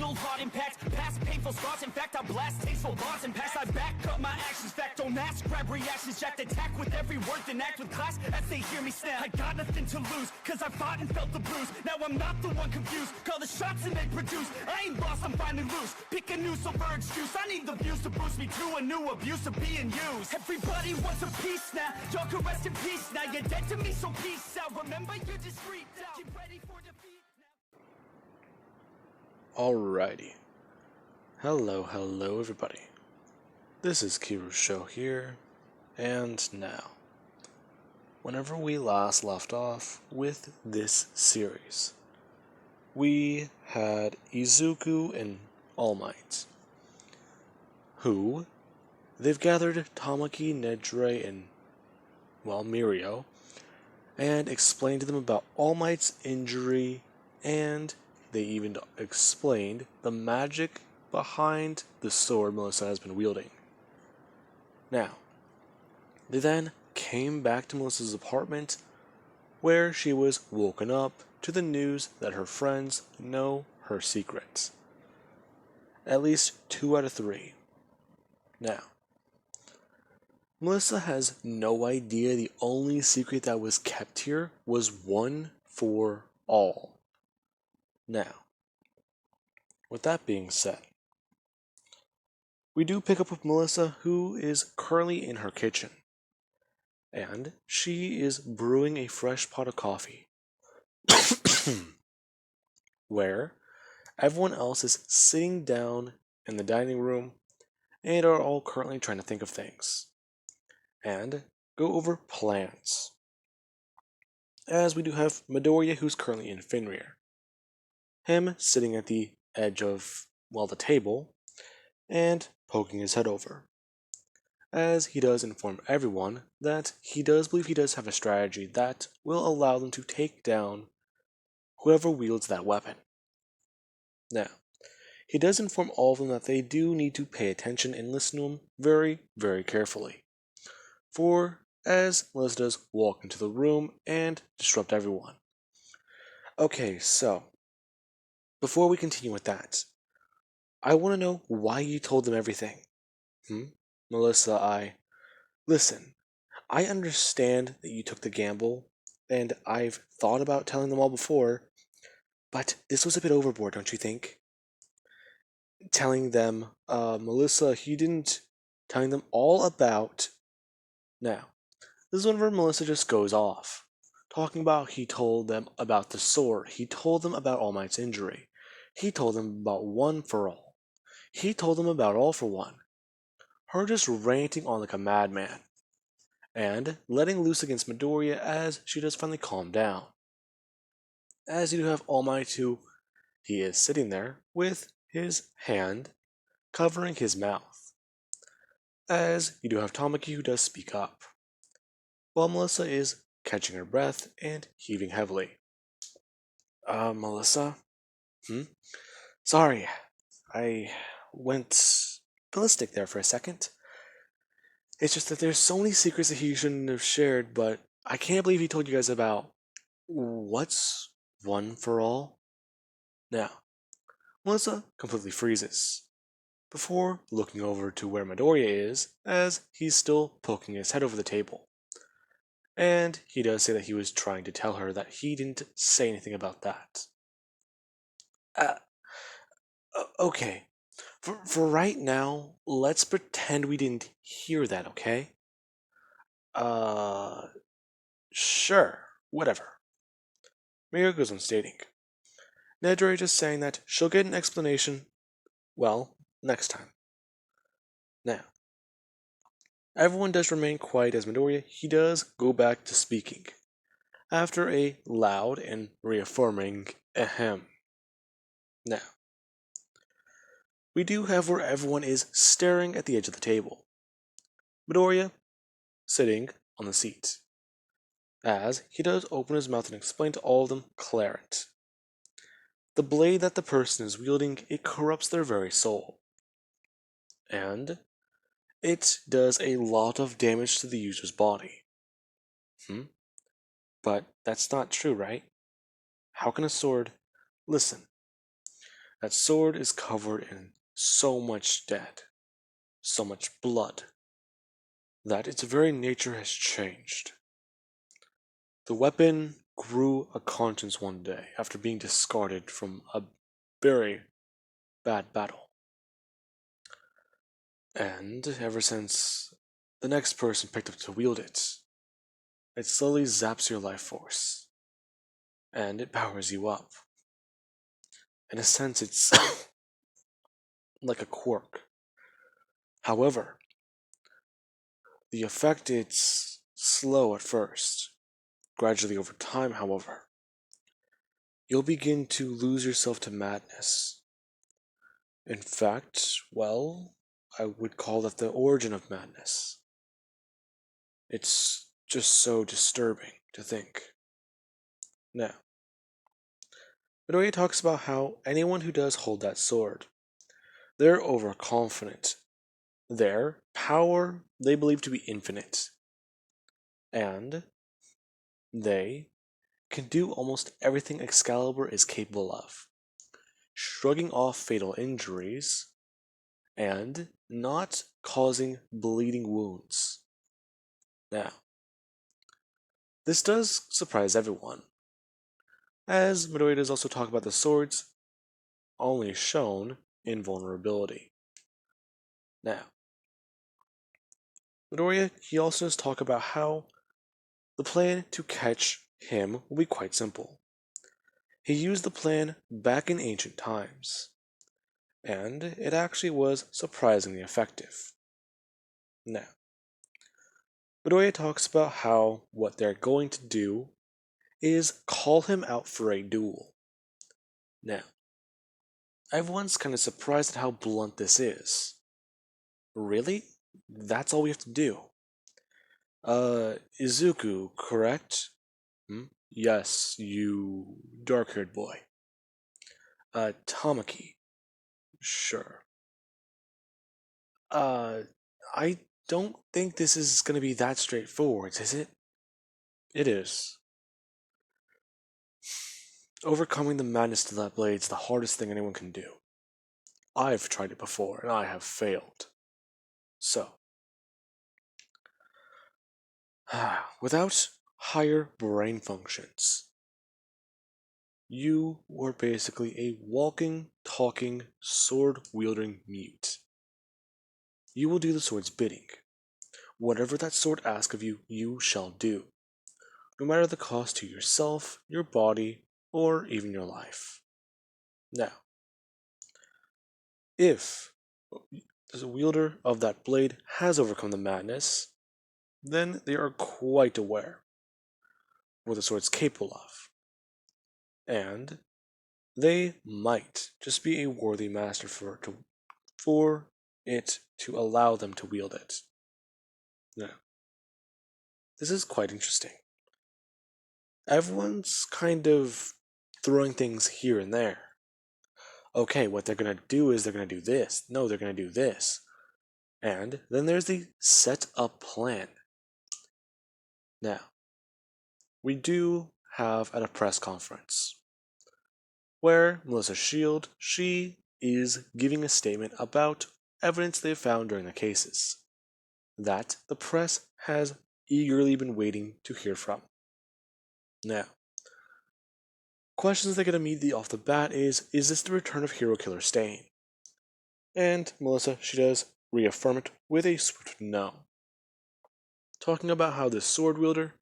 fatal heart impacts, past painful scars. In fact, I blast tasteful bars and pass. I back up my actions, fact don't ask, grab reactions, jacked attack with every word, then act with class as they hear me snap. I got nothing to lose, cause I fought and felt the bruise. Now I'm not the one confused, call the shots and they produce. I ain't lost, I'm finally loose, pick a new silver excuse. I need the views to boost me to a new abuse of being used. Everybody wants a piece now, y'all can rest in peace now. You're dead to me, so peace out. Remember, you're discreet out. Get ready for defeat now. Alrighty. Hello everybody. This is Kiru's show here, and now. Whenever we last left off with this series, we had Izuku and All Might, who they've gathered Tamaki, Nedre, and, Mirio, and explained to them about All Might's injury, and they even explained the magic behind the sword Melissa has been wielding. Now, they then came back to Melissa's apartment, where she was woken up to the news that her friends know her secrets. At least 2 out of 3. Now, Melissa has no idea the only secret that was kept here was one for all. Now, with that being said, we do pick up with Melissa, who is currently in her kitchen, and she is brewing a fresh pot of coffee, where everyone else is sitting down in the dining room and are all currently trying to think of things and go over plans. As we do have Midoriya, who's currently in Fenrir, him sitting at the edge of, the table, and poking his head over, as he does inform everyone that he does believe he does have a strategy that will allow them to take down whoever wields that weapon. Now, he does inform all of them that they do need to pay attention and listen to him very, very carefully. For, as Melissa does walk into the room and disrupt everyone. Okay, so, before we continue with that, I want to know why you told them everything. Melissa, listen, I understand that you took the gamble, and I've thought about telling them all before, but this was a bit overboard, don't you think? Telling them, Melissa, telling them all about... Now, this is whenever Melissa just goes off, talking about he told them about the sword, he told them about All Might's injury, he told them about One for All, he told them about All for One. Her just ranting on like a madman, and letting loose against Midoriya as she does finally calm down. As you do have All Might, who he is sitting there with his hand covering his mouth. As you do have Tamaki, who does speak up, while Melissa is catching her breath and heaving heavily. Melissa? Sorry, I went ballistic there for a second. It's just that there's so many secrets that he shouldn't have shared, but I can't believe he told you guys about what's One for All. Now, Melissa completely freezes, before looking over to where Midoriya is, as he's still poking his head over the table. And he does say that he was trying to tell her that he didn't say anything about that. Okay. For right now, let's pretend we didn't hear that, okay? Sure, whatever. Mirio goes on stating. Nedre just saying that she'll get an explanation, next time. Now, everyone does remain quiet as Midoriya, he does go back to speaking, after a loud and reaffirming ahem. Now, we do have where everyone is staring at the edge of the table. Midoriya sitting on the seat, as he does open his mouth and explain to all of them Claret. The blade that the person is wielding, it corrupts their very soul. And it does a lot of damage to the user's body. But that's not true, right? How can a sword... Listen, That sword is covered in so much dead, so much blood, that its very nature has changed. The weapon grew a conscience one day after being discarded from a very bad battle. And ever since the next person picked up to wield it, it slowly zaps your life force, and it powers you up. In a sense, it's like a quirk. However, the effect is slow at first. Gradually over time, however, you'll begin to lose yourself to madness. In fact, well, I would call that the origin of madness. It's just so disturbing to think. Now, Midoriya talks about how anyone who does hold that sword, they're overconfident. Their power they believe to be infinite. And they can do almost everything Excalibur is capable of, shrugging off fatal injuries and not causing bleeding wounds. Now, this does surprise everyone, as Midoriya does also talk about the sword's only shown invulnerability. Now, Midoriya, he also does talk about how the plan to catch him will be quite simple. He used the plan back in ancient times, and it actually was surprisingly effective. Now, Midoriya talks about how what they're going to do is call him out for a duel. Now, everyone's kind of surprised at how blunt this is. Really? That's all we have to do? Izuku, correct? Hmm? Yes, you dark-haired boy. Tamaki. Sure. Uh, I don't think this is gonna be that straightforward, is it? It is. Overcoming the madness to that blade is the hardest thing anyone can do. I've tried it before, and I have failed. So, without higher brain functions, you were basically a walking, talking, sword-wielding mute. You will do the sword's bidding. Whatever that sword asks of you, you shall do, no matter the cost to yourself, your body, or even your life. Now, if the wielder of that blade has overcome the madness, then they are quite aware what the sword's capable of. And they might just be a worthy master for it to allow them to wield it. Now, this is quite interesting. Everyone's kind of throwing things here and there. Okay, what they're gonna do is they're gonna do this. No, they're gonna do this. And then there's the set up plan. Now, we do have at a press conference where Melissa Shield, she is giving a statement about evidence they found during the cases that the press has eagerly been waiting to hear from. Now, questions they get immediately off the bat is this the return of Hero Killer Stain? And Melissa, she does reaffirm it with a swift no. Talking about how this sword wielder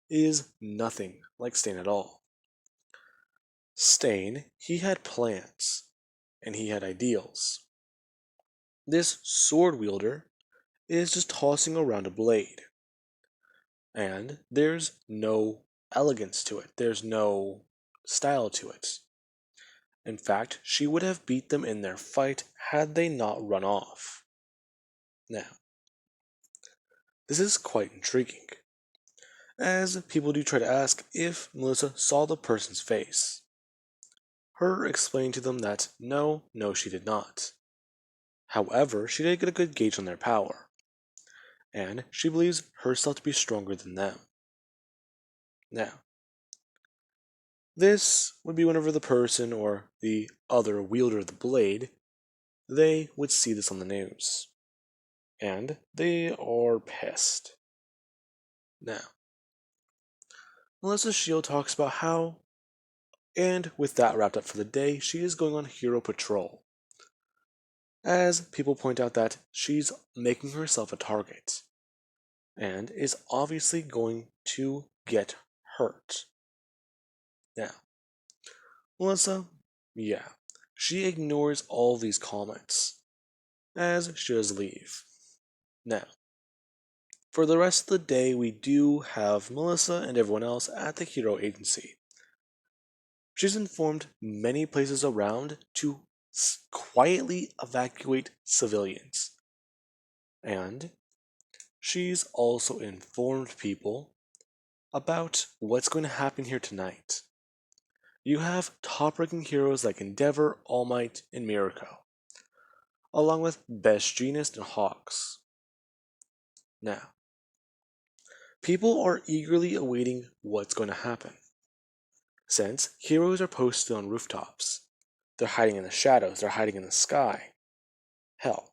is nothing like Stain at all. Stain, he had plans, and he had ideals. This sword wielder is just tossing around a blade. And there's no elegance to it, there's no style to it. In fact, she would have beat them in their fight had they not run off. Now, this is quite intriguing, as people do try to ask if Melissa saw the person's face. Her explained to them that no, she did not. However, she did get a good gauge on their power, and she believes herself to be stronger than them. Now, This would be whenever the person or the other wielder of the blade, they would see this on the news. And they are pissed. Now, Melissa Shield talks about how, and with that wrapped up for the day, she is going on hero patrol. As people point out that she's making herself a target, and is obviously going to get hurt. Now, Melissa, yeah, she ignores all these comments, as she does leave. Now, for the rest of the day, we do have Melissa and everyone else at the Hero Agency. She's informed many places around to quietly evacuate civilians. And she's also informed people about what's going to happen here tonight. You have top-ranking heroes like Endeavor, All Might, and Miracle, along with Best Jeanist and Hawks. Now, people are eagerly awaiting what's going to happen, since heroes are posted on rooftops. They're hiding in the shadows, they're hiding in the sky. Hell,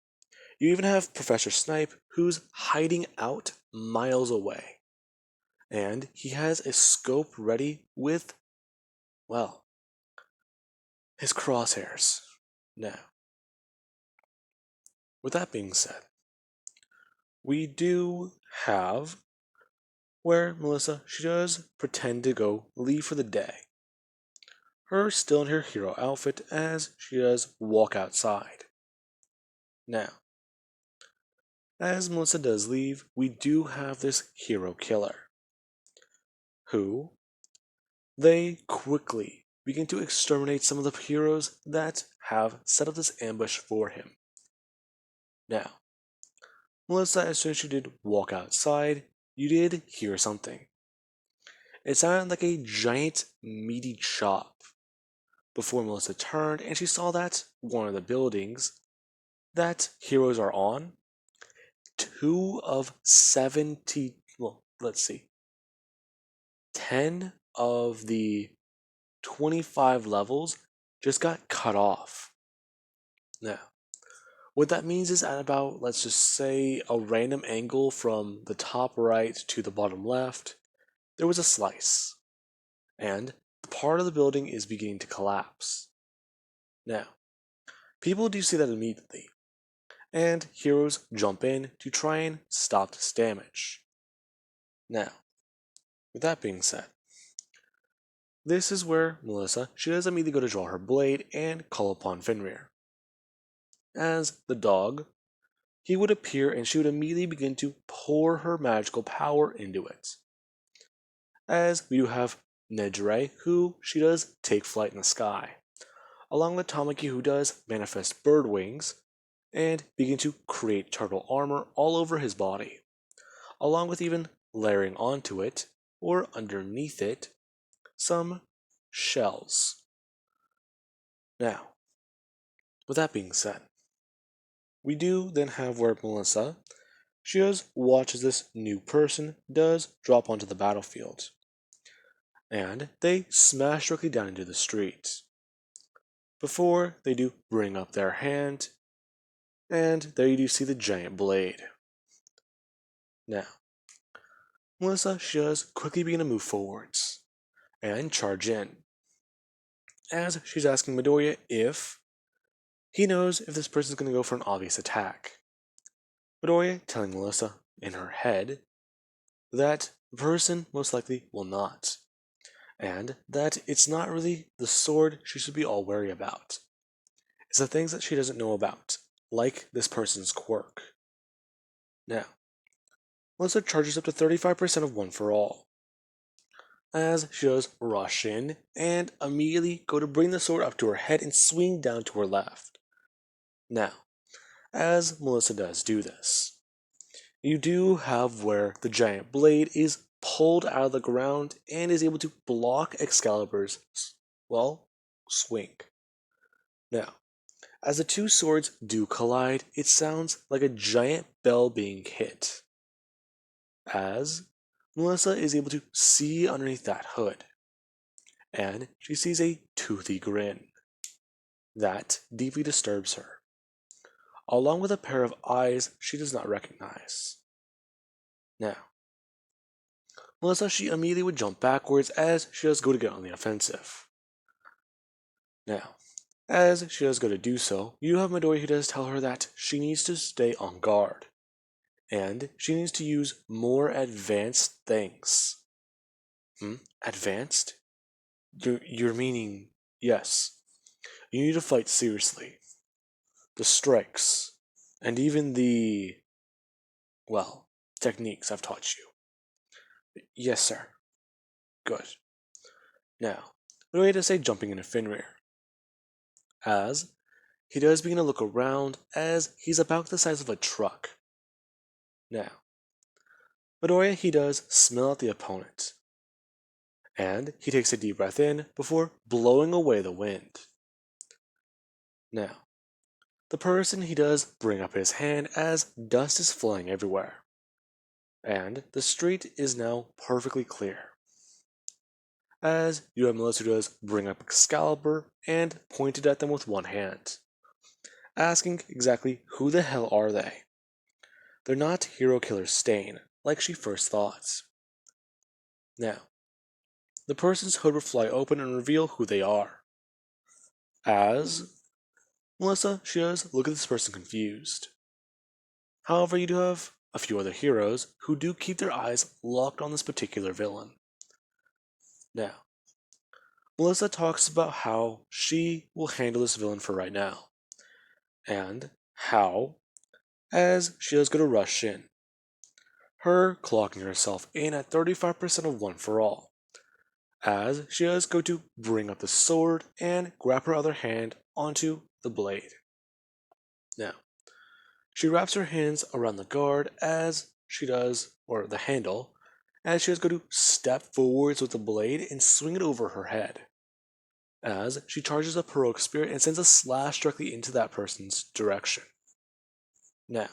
you even have Professor Snipe, who's hiding out miles away. And he has a scope ready with, well, his crosshairs. Now, with that being said, we do have where Melissa, she does pretend to go leave for the day. Her still in her hero outfit as she does walk outside. Now, as Melissa does leave, we do have this hero killer, who they quickly begin to exterminate some of the heroes that have set up this ambush for him. Now, Melissa, as soon as you did walk outside, you did hear something. It sounded like a giant, meaty chop. Before Melissa turned and she saw that one of the buildings that heroes are on, 2 of 70, well, let's see, 10 of the 25 levels just got cut off. Now, what that means is at about, let's just say, a random angle from the top right to the bottom left, there was a slice, and the part of the building is beginning to collapse. Now, people do see that immediately, and heroes jump in to try and stop this damage. Now, with that being said, this is where Melissa, she does immediately go to draw her blade and call upon Fenrir. As the dog, he would appear and she would immediately begin to pour her magical power into it. As we do have Nejire, who she does take flight in the sky, along with Tamaki, who does manifest bird wings and begin to create turtle armor all over his body, along with even layering onto it, or underneath it, some shells. Now, with that being said, we do then have where Melissa, she does watch as this new person does drop onto the battlefield, and they smash directly down into the street. Before they do bring up their hand, and there you do see the giant blade. Now, Melissa, she does quickly begin to move forwards and charge in, as she's asking Midoriya if he knows if this person's going to go for an obvious attack. Midoriya telling Melissa in her head that the person most likely will not, and that it's not really the sword she should be all wary about. It's the things that she doesn't know about, like this person's quirk. Now, Melissa charges up to 35% of One for All, as she does rush in and immediately go to bring the sword up to her head and swing down to her left. Now, as Melissa does do this, you do have where the giant blade is pulled out of the ground and is able to block Excalibur's, well, swing. Now, as the two swords do collide, it sounds like a giant bell being hit, as Melissa is able to see underneath that hood. and she sees a toothy grin. That deeply disturbs her, along with a pair of eyes she does not recognize. Now, Melissa, she immediately would jump backwards as she does go to get on the offensive. Now, as she does go to do so, you have Midori who does tell her that she needs to stay on guard, and she needs to use more advanced things. Advanced? You're meaning, yes. You need to fight seriously. The strikes, and even the, well, techniques I've taught you. Yes, sir. Good. Now, what do I to say jumping into Fenrir? As he does begin to look around as he's about the size of a truck. Now, Midoriya, he does smell out the opponent, and he takes a deep breath in before blowing away the wind. Now, the person he does bring up his hand as dust is flying everywhere, and the street is now perfectly clear. As you have Melissa who does bring up Excalibur and pointed at them with one hand, asking exactly who the hell are they? They're not Hero Killer Stain, like she first thought. Now, the person's hood would fly open and reveal who they are. As Melissa, she does look at this person confused. However, you do have a few other heroes who do keep their eyes locked on this particular villain. Now, Melissa talks about how she will handle this villain for right now, and how, as she is going to rush in, her clocking herself in at 35% of one for all, as she is going to bring up the sword and grab her other hand onto the blade. Now, she wraps her hands around the guard as she does, or the handle, as she is going to step forwards with the blade and swing it over her head, as she charges up heroic spirit and sends a slash directly into that person's direction. Now,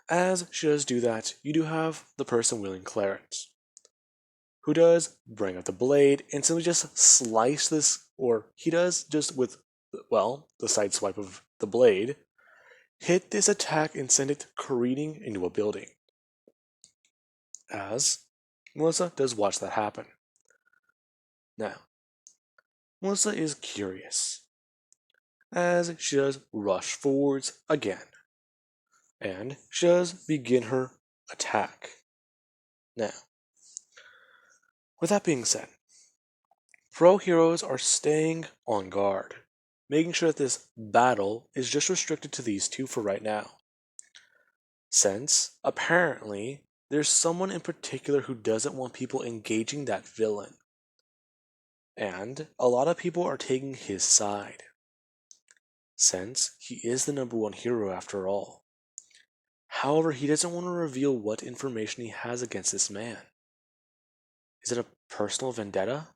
as she does do that, you do have the person wielding Clarence, who does bring up the blade and simply just slice this, or he does just with, well, the side swipe of the blade, hit this attack and send it careening into a building. As Melissa does watch that happen. Now, Melissa is curious, as she does rush forwards again, and she does begin her attack. Now, with that being said, pro heroes are staying on guard, making sure that this battle is just restricted to these two for right now. Since, apparently, there's someone in particular who doesn't want people engaging that villain. And a lot of people are taking his side, since he is the number one hero after all. However, he doesn't want to reveal what information he has against this man. Is it a personal vendetta?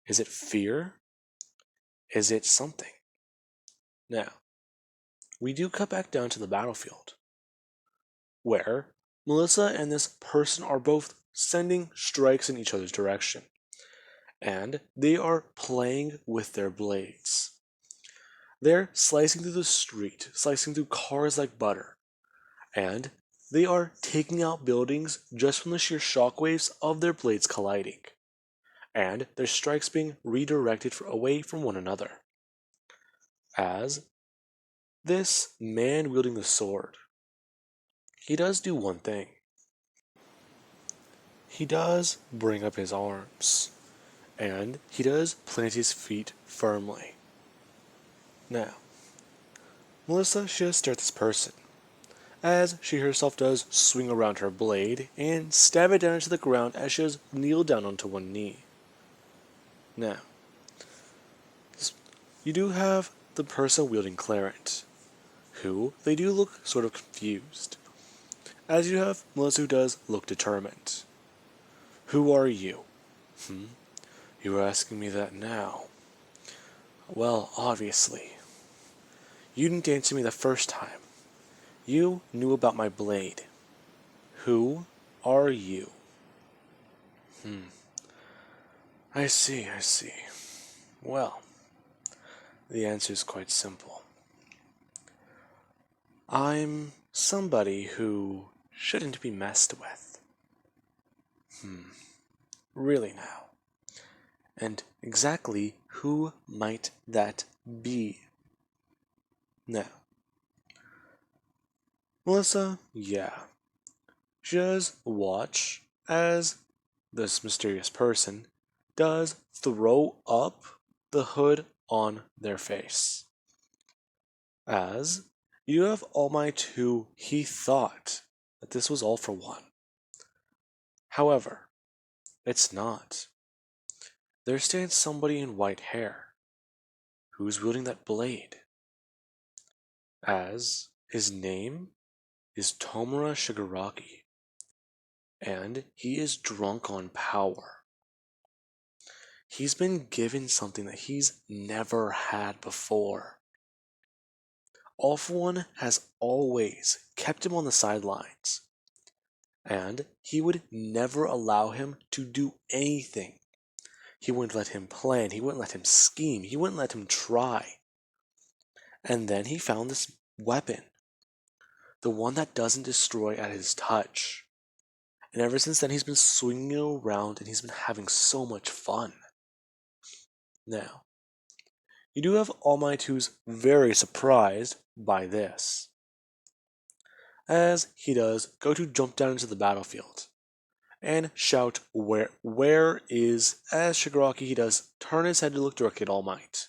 Is it fear? Is it something? Now, we do cut back down to the battlefield, where Melissa and this person are both sending strikes in each other's direction, and they are playing with their blades. They're slicing through the street, slicing through cars like butter, and they are taking out buildings just from the sheer shockwaves of their blades colliding, and their strikes being redirected away from one another. As this man wielding the sword, he does do one thing. He does bring up his arms, and he does plant his feet firmly. Now, Melissa, she does stare at this person, as she herself does swing around her blade and stab it down into the ground as she does kneel down onto one knee. Now, you do have the person wielding Clarence, who they do look sort of confused, as you have Melissa who does look determined. Who are you? You are asking me that now. Well, obviously. You didn't answer me the first time. You knew about my blade. Who are you? I see, I see. Well, the answer is quite simple. I'm somebody who shouldn't be messed with. Really now. And exactly who might that be? Now, Melissa, yeah, she does watch as this mysterious person does throw up the hood on their face. As you have All Might who he thought that this was all for one. However, it's not. There stands somebody in white hair who's wielding that blade. As his name is Tomura Shigaraki, and he is drunk on power. He's been given something that he's never had before. All for One has always kept him on the sidelines, and he would never allow him to do anything. He wouldn't let him plan, he wouldn't let him scheme, he wouldn't let him try. And then he found this weapon, the one that doesn't destroy at his touch. And ever since then, he's been swinging it around and he's been having so much fun. Now, you do have All Might who's very surprised by this, as he does go to jump down into the battlefield and shout, where is, as Shigaraki he does turn his head to look directly at All Might,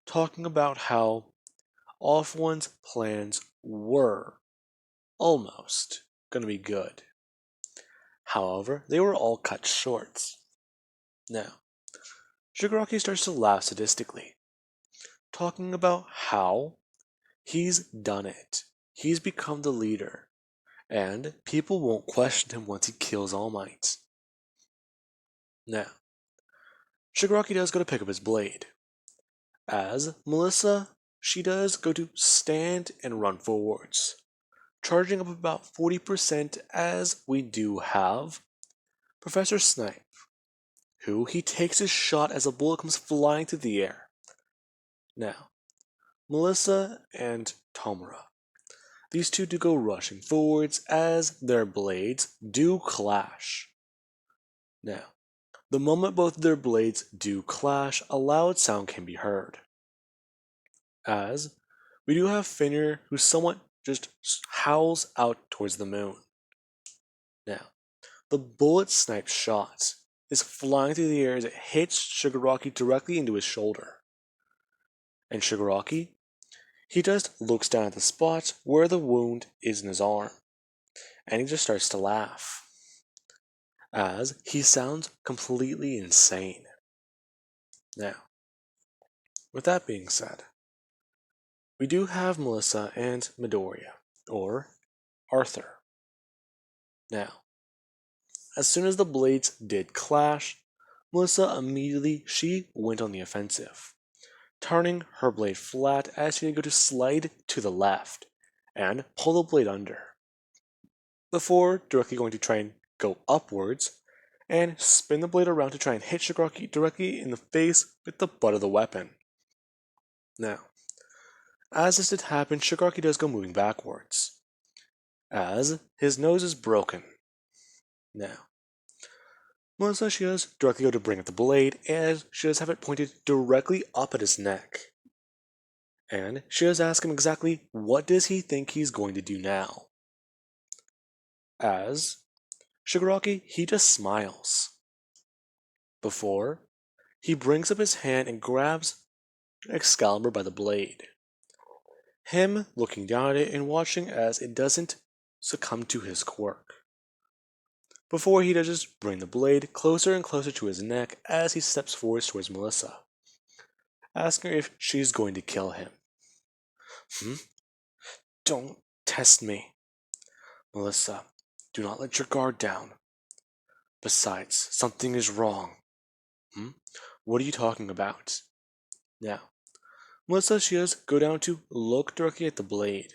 talking about how All for One's plans were almost going to be good. However, they were all cut short. Now, Shigaraki starts to laugh sadistically, talking about how he's done it. He's become the leader, and people won't question him once he kills All Might. Now, Shigaraki does go to pick up his blade, as Melissa, she does go to stand and run forwards, charging up about 40% as we do have Professor Snipe, who he takes his shot as a bullet comes flying through the air. Now, Melissa and Tomura, these two do go rushing forwards as their blades do clash. Now, the moment both their blades do clash, a loud sound can be heard. As we do have Finner who somewhat just howls out towards the moon. Now, the bullet snipe shot is flying through the air as it hits Shigaraki directly into his shoulder. And Shigaraki, he just looks down at the spot where the wound is in his arm, and he just starts to laugh, as he sounds completely insane. Now, with that being said, we do have Melissa and Midoriya, or Arthur. Now, as soon as the blades did clash, Melissa immediately she went on the offensive, turning her blade flat as she would go to slide to the left and pull the blade under, before directly going to try and go upwards and spin the blade around to try and hit Shigaraki directly in the face with the butt of the weapon. Now, as this did happen, Shigaraki does go moving backwards, as his nose is broken. Now, Melissa she does directly go to bring up the blade, and she does have it pointed directly up at his neck. And she does ask him exactly what does he think he's going to do now. As Shigaraki, he just smiles, before he brings up his hand and grabs Excalibur by the blade. Him looking down at it and watching as it doesn't succumb to his quirk. Before he does just bring the blade closer and closer to his neck as he steps forward towards Melissa, asking her if she's going to kill him. Don't test me. Melissa, do not let your guard down. Besides, something is wrong. What are you talking about? Now, Melissa she does go down to look directly at the blade,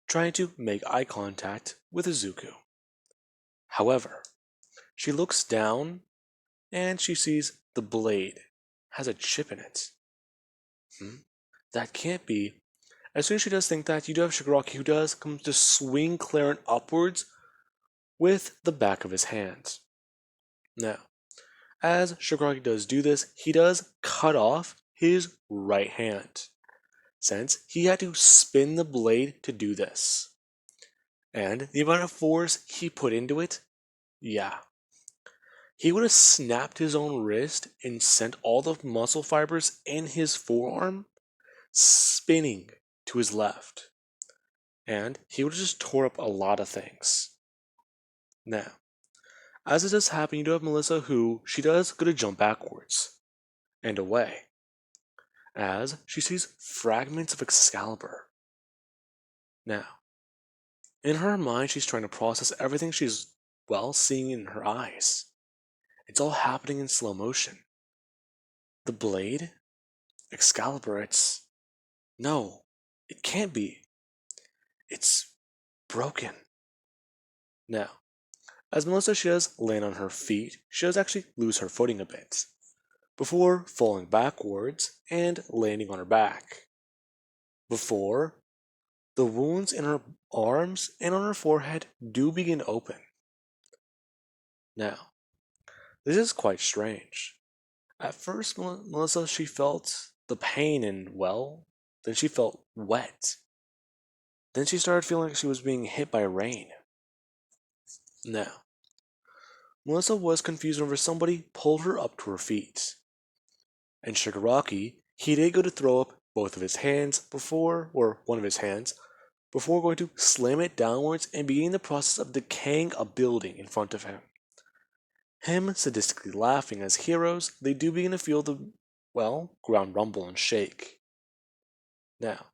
trying to make eye contact with Izuku. However, she looks down and she sees the blade has a chip in it. That can't be. As soon as she does think that, you do have Shigaraki who does come to swing Clarent upwards with the back of his hand. Now, as Shigaraki does do this, he does cut off his right hand, since he had to spin the blade to do this. And the amount of force he put into it, yeah. He would have snapped his own wrist and sent all the muscle fibers in his forearm spinning to his left. And he would have just tore up a lot of things. Now, as it does happen, you do have Melissa who she does go to jump backwards and away as she sees fragments of Excalibur. Now, in her mind, she's trying to process everything she's, seeing in her eyes. It's all happening in slow motion. The blade? Excalibur, no, it can't be. It's broken. Now, as Melissa she does land on her feet, she does actually lose her footing a bit, before falling backwards and landing on her back. Before, the wounds in her arms and on her forehead do begin to open. Now, this is quite strange. At first, Melissa, she felt the pain and, then she felt wet. Then she started feeling like she was being hit by rain. Now, Melissa was confused whenever somebody pulled her up to her feet. And Shigaraki, he did go to throw up both of his hands one of his hands, before going to slam it downwards and beginning the process of decaying a building in front of him. Him sadistically laughing as heroes, they do begin to feel the, ground rumble and shake. Now,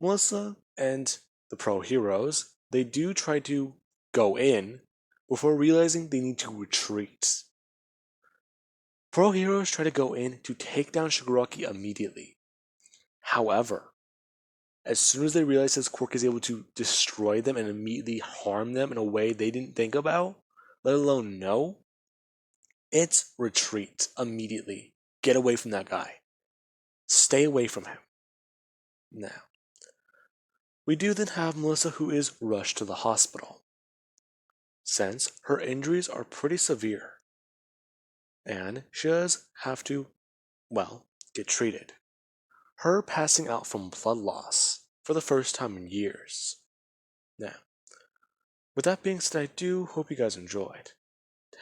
Melissa and the pro heroes, they do try to go in before realizing they need to retreat. Pro heroes try to go in to take down Shigaraki immediately. However, as soon as they realize his quirk is able to destroy them and immediately harm them in a way they didn't think about, let alone know, it's retreat immediately. Get away from that guy. Stay away from him. Now, we do then have Melissa who is rushed to the hospital, since her injuries are pretty severe, and she does have to, get treated. Her passing out from blood loss for the first time in years. Now, with that being said, I do hope you guys enjoyed.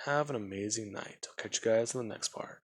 Have an amazing night. I'll catch you guys in the next part.